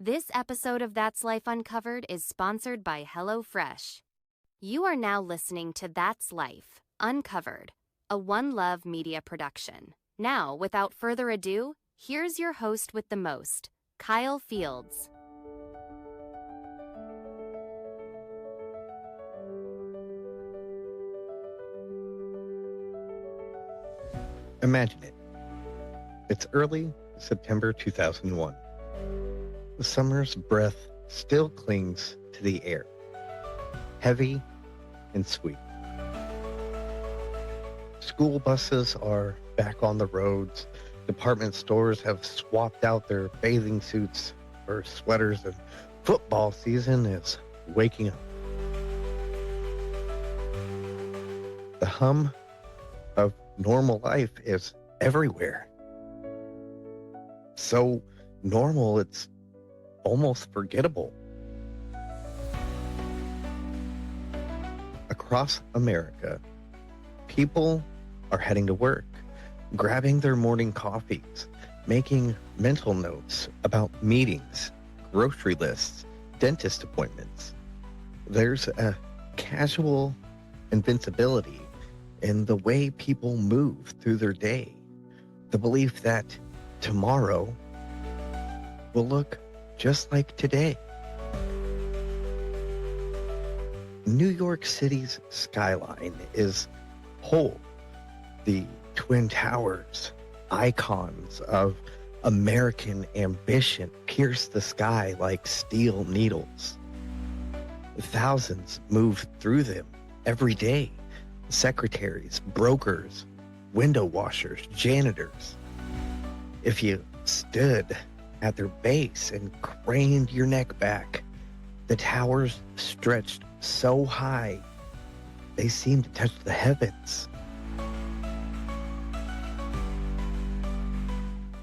This episode of That's Life Uncovered is sponsored by HelloFresh. You are now listening to That's Life Uncovered, a One Love media production. Now, without further ado, here's your host with the most, Kyle Fields. Imagine it. It's early September 2001. The summer's breath still clings to the air, heavy and sweet. School buses are back on the roads. Department stores have swapped out their bathing suits for sweaters, and football season is waking up. The hum of normal life is everywhere. So normal, it's almost forgettable. Across America, people are heading to work, grabbing their morning coffees, making mental notes about meetings, grocery lists, dentist appointments. There's a casual invincibility in the way people move through their day. The belief that tomorrow will look just like today. New York City's skyline is whole. The Twin Towers, icons of American ambition, pierce the sky like steel needles. Thousands move through them every day. Secretaries, brokers, window washers, janitors. If you stood at their base and craned your neck back, the towers stretched so high they seemed to touch the heavens.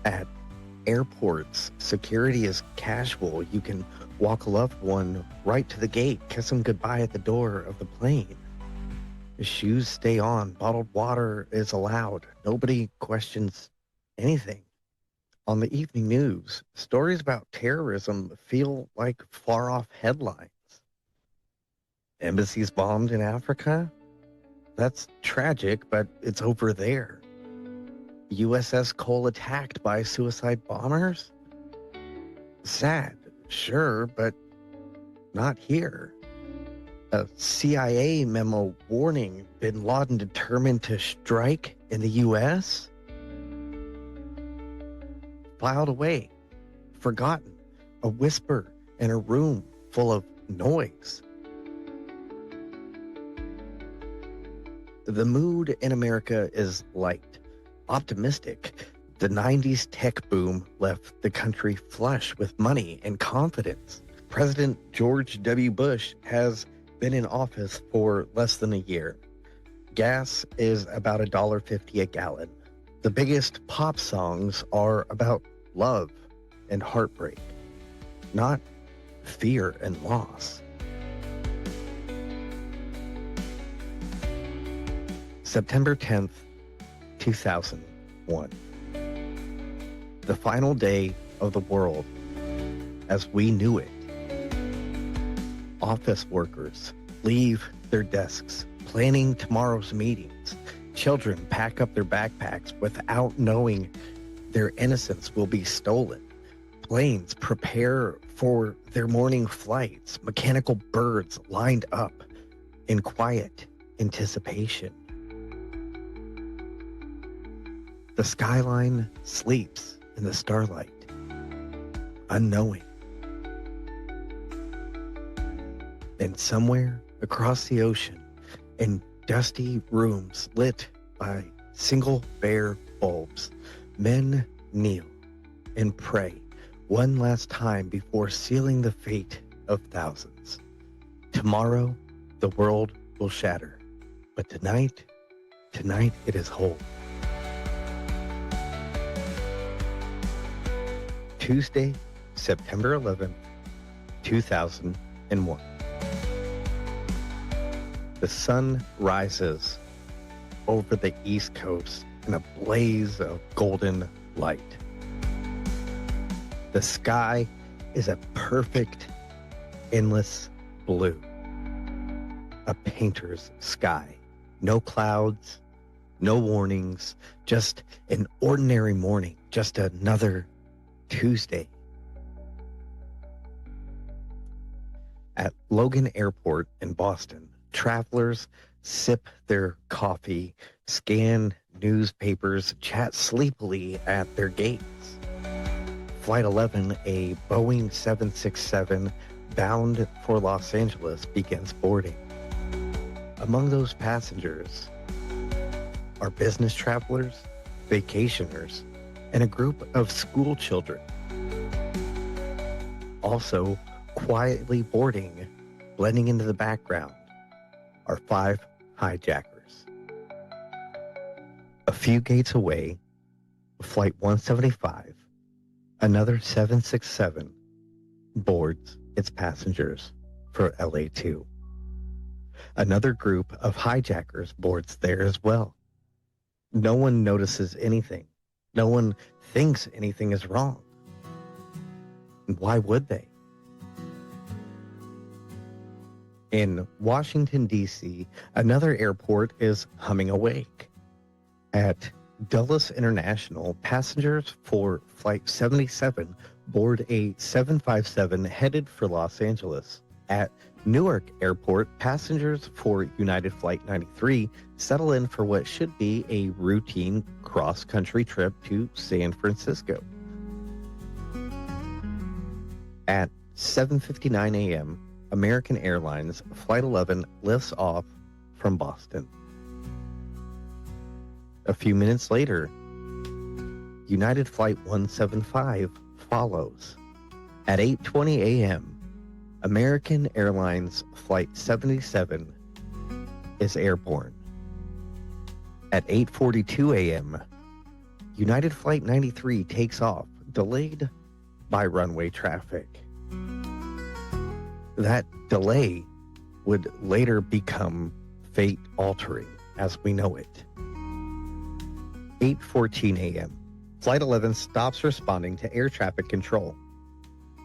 At airports, security is casual. You can walk a loved one right to the gate, kiss them goodbye at the door of the plane. Shoes stay on, bottled water is allowed. Nobody questions anything. On the evening news, stories about terrorism feel like far-off headlines. Embassies bombed in Africa? That's tragic, but it's over there. USS Cole attacked by suicide bombers? Sad, sure, but not here. A CIA memo warning bin Laden determined to strike in the U.S.? Filed away, forgotten, a whisper in a room full of noise. The mood in America is light, optimistic. The 90s tech boom left the country flush with money and confidence. President George W. Bush has been in office for less than a year. Gas is about $1.50 a gallon. The biggest pop songs are about love and heartbreak, not fear and loss. September 10th, 2001. The final day of the world as we knew it. Office workers leave their desks, planning tomorrow's meetings. Children pack up their backpacks without knowing their innocence will be stolen. Planes prepare for their morning flights. Mechanical birds lined up in quiet anticipation. The skyline sleeps in the starlight, unknowing. And somewhere across the ocean, in dusty rooms lit by single bare bulbs, men kneel and pray one last time before sealing the fate of thousands. Tomorrow, the world will shatter, but tonight it is whole. Tuesday, September 11th, 2001. The sun rises over the East Coast in a blaze of golden light. The sky is a perfect, endless blue, a painter's sky. No clouds, no warnings, just an ordinary morning, just another Tuesday. At Logan Airport in Boston, travelers sip their coffee, scan newspapers, chat sleepily at their gates. Flight 11, a Boeing 767 bound for Los Angeles, begins boarding. Among those passengers are business travelers, vacationers, and a group of school children. Also, quietly boarding, blending into the background, are 5 hijackers. A few gates away, Flight 175, another 767, boards its passengers for LA2. Another group of hijackers boards there as well. No one notices anything. No one thinks anything is wrong. Why would they? In Washington, D.C., another airport is humming awake. At Dulles International, passengers for Flight 77 board a 757 headed for Los Angeles. At Newark Airport, passengers for United Flight 93 settle in for what should be a routine cross-country trip to San Francisco. At 7:59 a.m., American Airlines Flight 11 lifts off from Boston. A few minutes later, United Flight 175 follows. At 8:20 a.m., American Airlines Flight 77 is airborne. At 8:42 a.m., United Flight 93 takes off, delayed by runway traffic. That delay would later become fate-altering as we know it. 8:14 a.m., Flight 11 stops responding to air traffic control.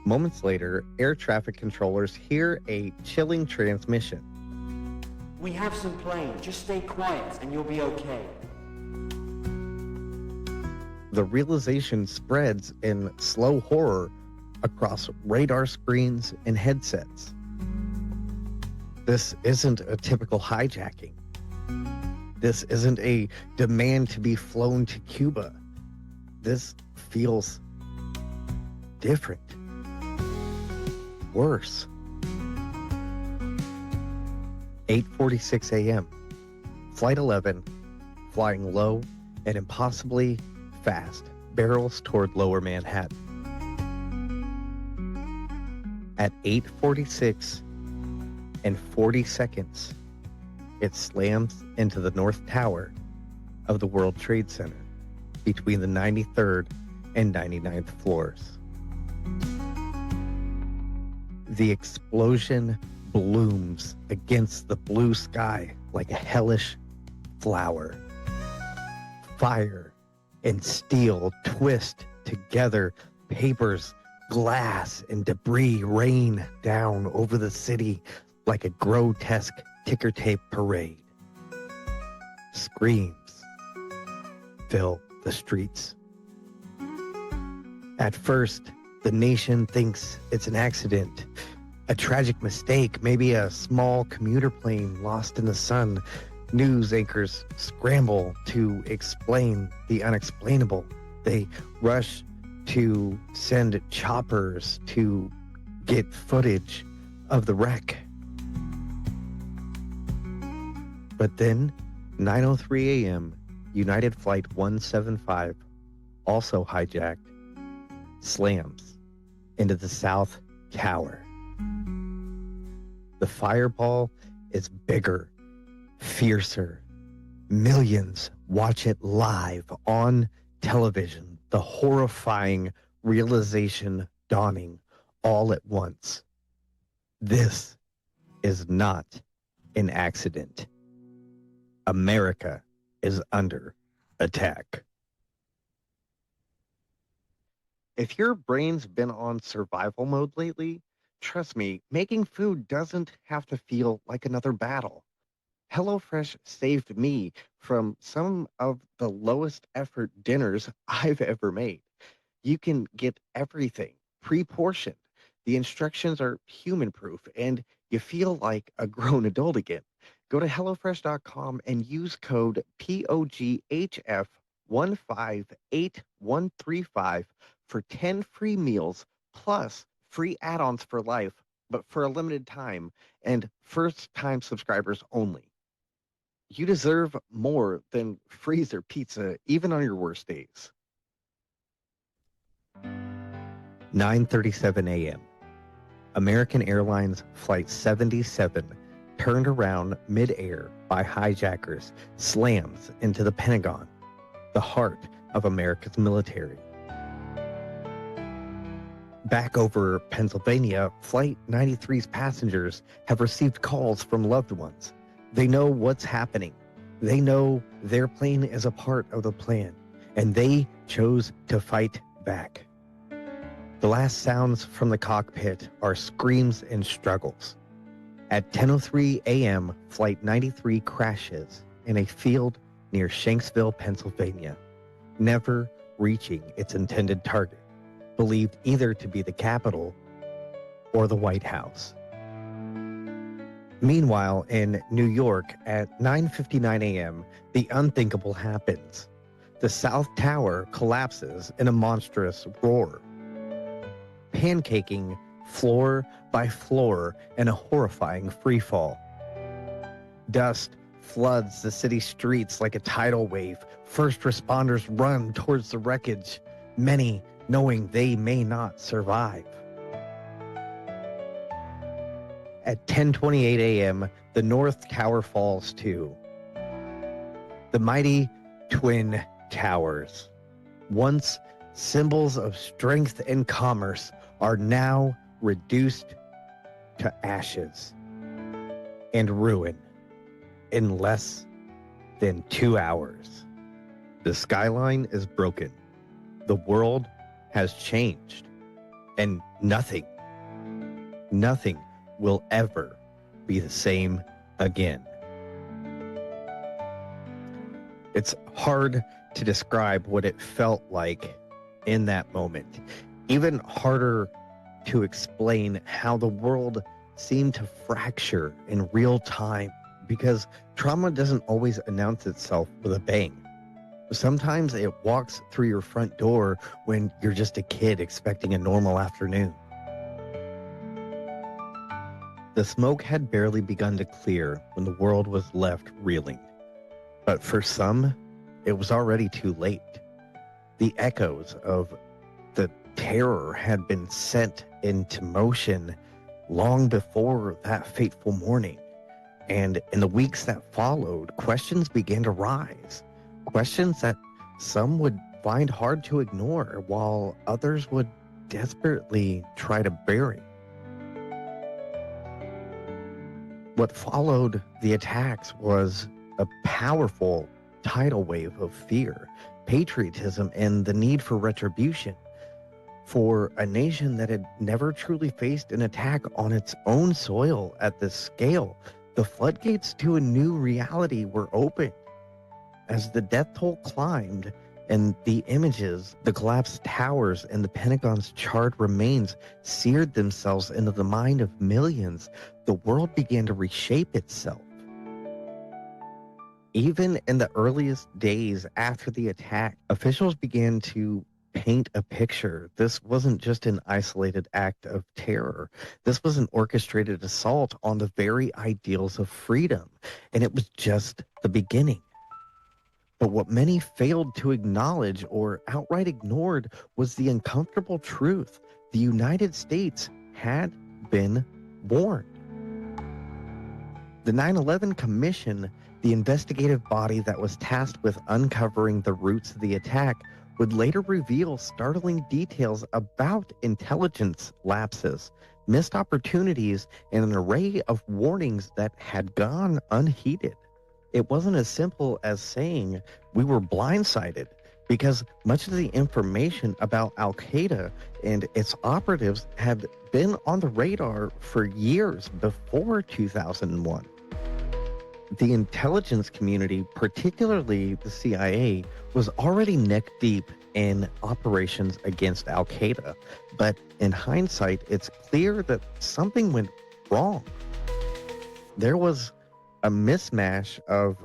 Moments later, air traffic controllers hear a chilling transmission. We have some plane. Just stay quiet and you'll be okay. The realization spreads in slow horror across radar screens and headsets. This isn't a typical hijacking. This isn't a demand to be flown to Cuba. This feels different. Worse. 8:46 a.m. Flight 11, flying low and impossibly fast, barrels toward Lower Manhattan. At 8:46 and 40 seconds, it slams into the North Tower of the World Trade Center between the 93rd and 99th floors. The explosion blooms against the blue sky like a hellish flower. Fire and steel twist together. Papers, glass, and debris rain down over the city like a grotesque ticker tape parade. Screams fill the streets. At first, the nation thinks it's an accident, a tragic mistake, maybe a small commuter plane lost in the sun. News anchors scramble to explain the unexplainable. They rush to send choppers to get footage of the wreck. But then, 9:03 a.m., United Flight 175, also hijacked, slams into the South Tower. The fireball is bigger, fiercer. Millions watch it live on television, the horrifying realization dawning all at once. This is not an accident. America is under attack. If your brain's been on survival mode lately, trust me, making food doesn't have to feel like another battle. HelloFresh saved me from some of the lowest effort dinners I've ever made. You can get everything pre-portioned. The instructions are human proof and you feel like a grown adult again. Go to HelloFresh.com and use code POGHF158135 for 10 free meals plus free add-ons for life, but for a limited time and first-time subscribers only. You deserve more than freezer pizza, even on your worst days. 9:37 a.m. American Airlines Flight 77 turned around midair by hijackers, slams into the Pentagon, the heart of America's military. Back over Pennsylvania, Flight 93's passengers have received calls from loved ones. They know what's happening. They know their plane is a part of the plan, and they chose to fight back. The last sounds from the cockpit are screams and struggles. At 10:03 a.m., Flight 93 crashes in a field near Shanksville, Pennsylvania, never reaching its intended target, believed either to be the Capitol or the White House. Meanwhile, in New York at 9:59 a.m., the unthinkable happens. The South Tower collapses in a monstrous roar, pancaking floor by floor in a horrifying freefall. Dust floods the city streets like a tidal wave. First responders run towards the wreckage, many knowing they may not survive. At 10:28 a.m., the North Tower falls too. The mighty Twin Towers, once symbols of strength and commerce, are now reduced to ashes and ruin in less than 2 hours. The skyline is broken. The world has changed, and nothing will ever be the same again. It's hard to describe what it felt like in that moment. Even harder to explain how the world seemed to fracture in real time, because trauma doesn't always announce itself with a bang. Sometimes it walks through your front door when you're just a kid expecting a normal afternoon. The smoke had barely begun to clear when the world was left reeling. But for some, it was already too late. The echoes of the terror had been set into motion long before that fateful morning. And in the weeks that followed, questions began to rise. Questions that some would find hard to ignore, while others would desperately try to bury. What followed the attacks was a powerful tidal wave of fear, patriotism, and the need for retribution. For a nation that had never truly faced an attack on its own soil at this scale, the floodgates to a new reality were opened. As the death toll climbed and the images, the collapsed towers, and the Pentagon's charred remains seared themselves into the mind of millions, the world began to reshape itself. Even in the earliest days after the attack, officials began to paint a picture. This wasn't just an isolated act of terror. This was an orchestrated assault on the very ideals of freedom, and it was just the beginning. But what many failed to acknowledge or outright ignored was the uncomfortable truth. The United States had been warned. The 9/11 Commission, the investigative body that was tasked with uncovering the roots of the attack, would later reveal startling details about intelligence lapses, missed opportunities, and an array of warnings that had gone unheeded. It wasn't as simple as saying we were blindsided. because much of the information about Al Qaeda and its operatives had been on the radar for years before 2001. The intelligence community, particularly the CIA, was already neck deep in operations against Al Qaeda. But in hindsight, it's clear that something went wrong. There was a mismatch of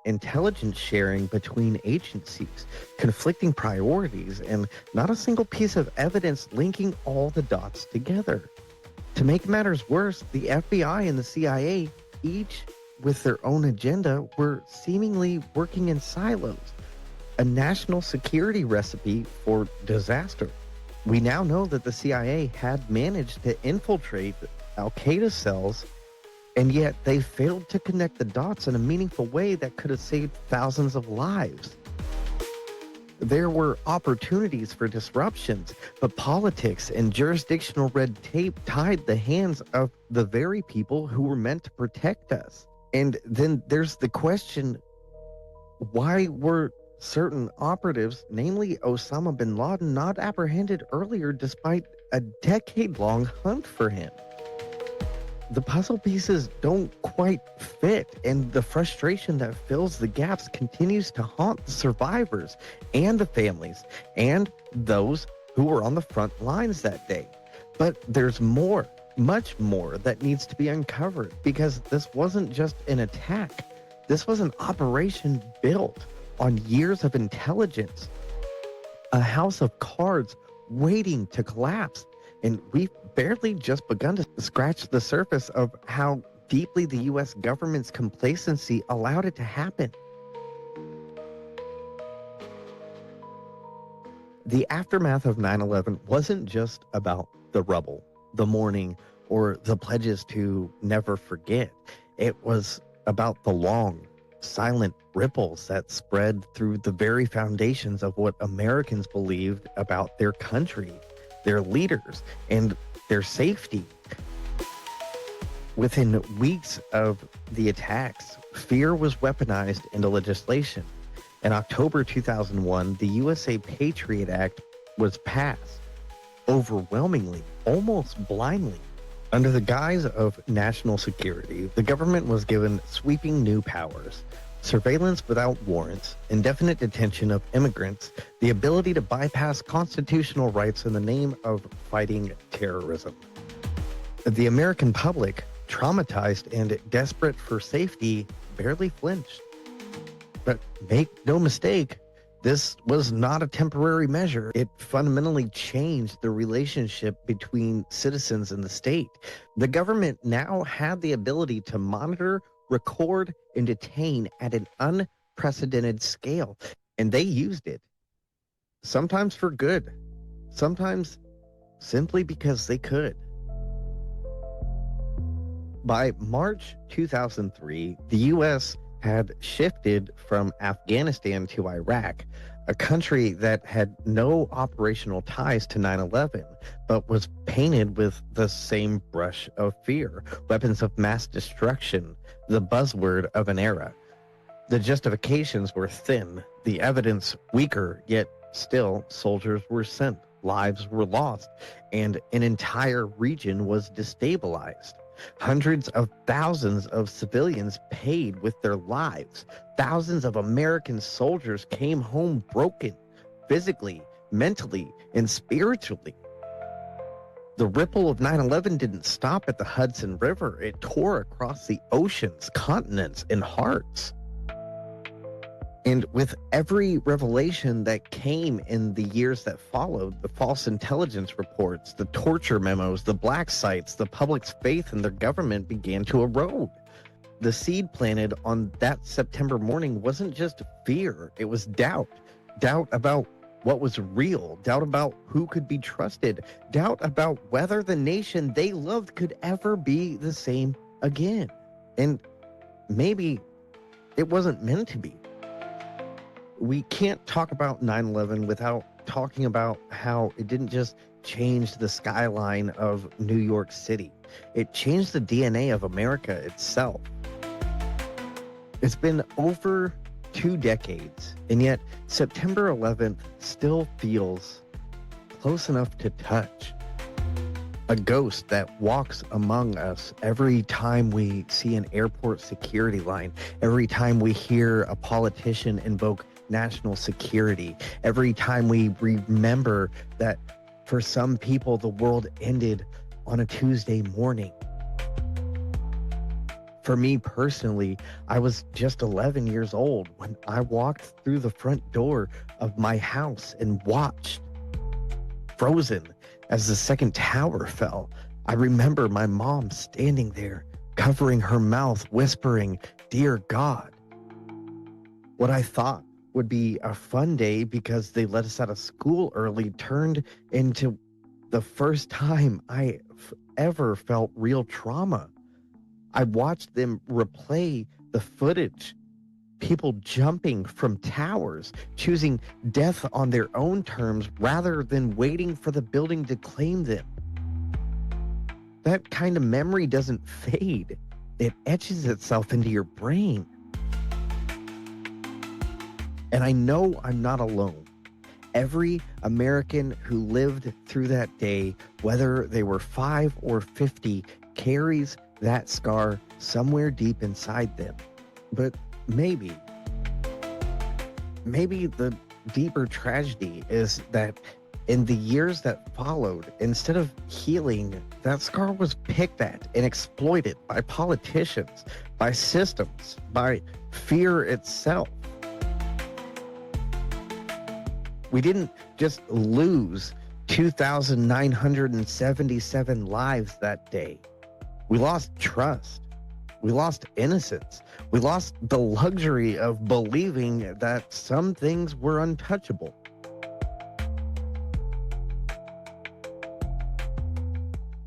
intelligence sharing between agencies, conflicting priorities, and not a single piece of evidence linking all the dots together. To make matters worse, the FBI and the CIA, each with their own agenda, were seemingly working in silos, a national security recipe for disaster. We now know that the CIA had managed to infiltrate Al Qaeda cells, and yet they failed to connect the dots in a meaningful way that could have saved thousands of lives. There were opportunities for disruptions, but politics and jurisdictional red tape tied the hands of the very people who were meant to protect us. And then there's the question, why were certain operatives, namely Osama bin Laden, not apprehended earlier despite a decade-long hunt for him? The puzzle pieces don't quite fit, and the frustration that fills the gaps continues to haunt the survivors and the families and those who were on the front lines that day. But there's more, much more, that needs to be uncovered, because this wasn't just an attack. This was an operation built on years of intelligence, a house of cards waiting to collapse. And we've barely just begun to scratch the surface of how deeply the U.S. government's complacency allowed it to happen. The aftermath of 9/11 wasn't just about the rubble, the mourning, or the pledges to never forget. It was about the long, silent ripples that spread through the very foundations of what Americans believed about their country, their leaders, and their safety. Within weeks of the attacks, fear was weaponized into legislation. In October 2001, the USA Patriot Act was passed, overwhelmingly, almost blindly. Under the guise of national security, the government was given sweeping new powers: surveillance without warrants, indefinite detention of immigrants, the ability to bypass constitutional rights in the name of fighting terrorism. The American public, traumatized and desperate for safety, barely flinched. But make no mistake, this was not a temporary measure. It fundamentally changed the relationship between citizens and the state. The government now had the ability to monitor, record, and detain at an unprecedented scale, and they used it. Sometimes for good, sometimes simply because they could. By March 2003, the U.S. had shifted from Afghanistan to Iraq, a country that had no operational ties to 9/11, but was painted with the same brush of fear, weapons of mass destruction, the buzzword of an era. The justifications were thin, the evidence weaker, yet still soldiers were sent, lives were lost, and an entire region was destabilized. Hundreds of thousands of civilians paid with their lives. Thousands of American soldiers came home broken, physically, mentally, and spiritually. The ripple of 9/11 didn't stop at the Hudson River. It tore across the oceans, continents, and hearts. And with every revelation that came in the years that followed, the false intelligence reports, the torture memos, the black sites, the public's faith in their government began to erode. The seed planted on that September morning wasn't just fear, it was doubt. Doubt about what was real, doubt about who could be trusted, doubt about whether the nation they loved could ever be the same again. And maybe it wasn't meant to be. We can't talk about 9/11 without talking about how it didn't just change the skyline of New York City. It changed the DNA of America itself. It's been over 2 decades, and yet September 11th still feels close enough to touch. A ghost that walks among us every time we see an airport security line, every time we hear a politician invoke national security, every time we remember that for some people the world ended on a Tuesday morning. For me personally, I was just 11 years old when I walked through the front door of my house and watched, frozen, as the second tower fell. I remember my mom standing there, covering her mouth, whispering, "Dear God." What I thought would be a fun day because they let us out of school early turned into the first time I ever felt real trauma. I watched them replay the footage, people jumping from towers, choosing death on their own terms rather than waiting for the building to claim them. That kind of memory doesn't fade. It etches itself into your brain. And I know I'm not alone. Every American who lived through that day, whether they were 5 or 50, carries that scar somewhere deep inside them. But maybe the deeper tragedy is that in the years that followed, instead of healing, that scar was picked at and exploited by politicians, by systems, by fear itself. We didn't just lose 2,977 lives that day. We lost trust. We lost innocence. We lost the luxury of believing that some things were untouchable.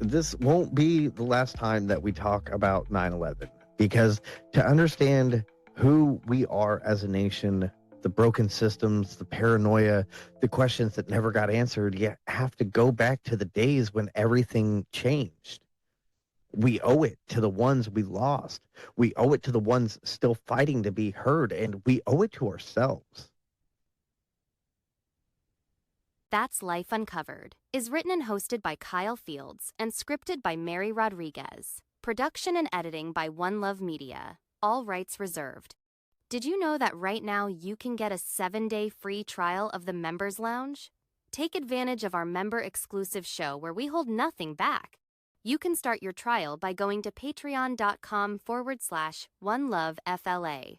This won't be the last time that we talk about 9/11, because to understand who we are as a nation, the broken systems, the paranoia, the questions that never got answered, you have to go back to the days when everything changed. We owe it to the ones we lost. We owe it to the ones still fighting to be heard, and we owe it to ourselves. That's Life Uncovered is written and hosted by Kyle Fields and scripted by Mary Rodriguez. Production and editing by One Love Media. All rights reserved. Did you know that right now you can get a 7-day free trial of the Members Lounge? Take advantage of our member-exclusive show where we hold nothing back. You can start your trial by going to patreon.com/OneLoveFLA.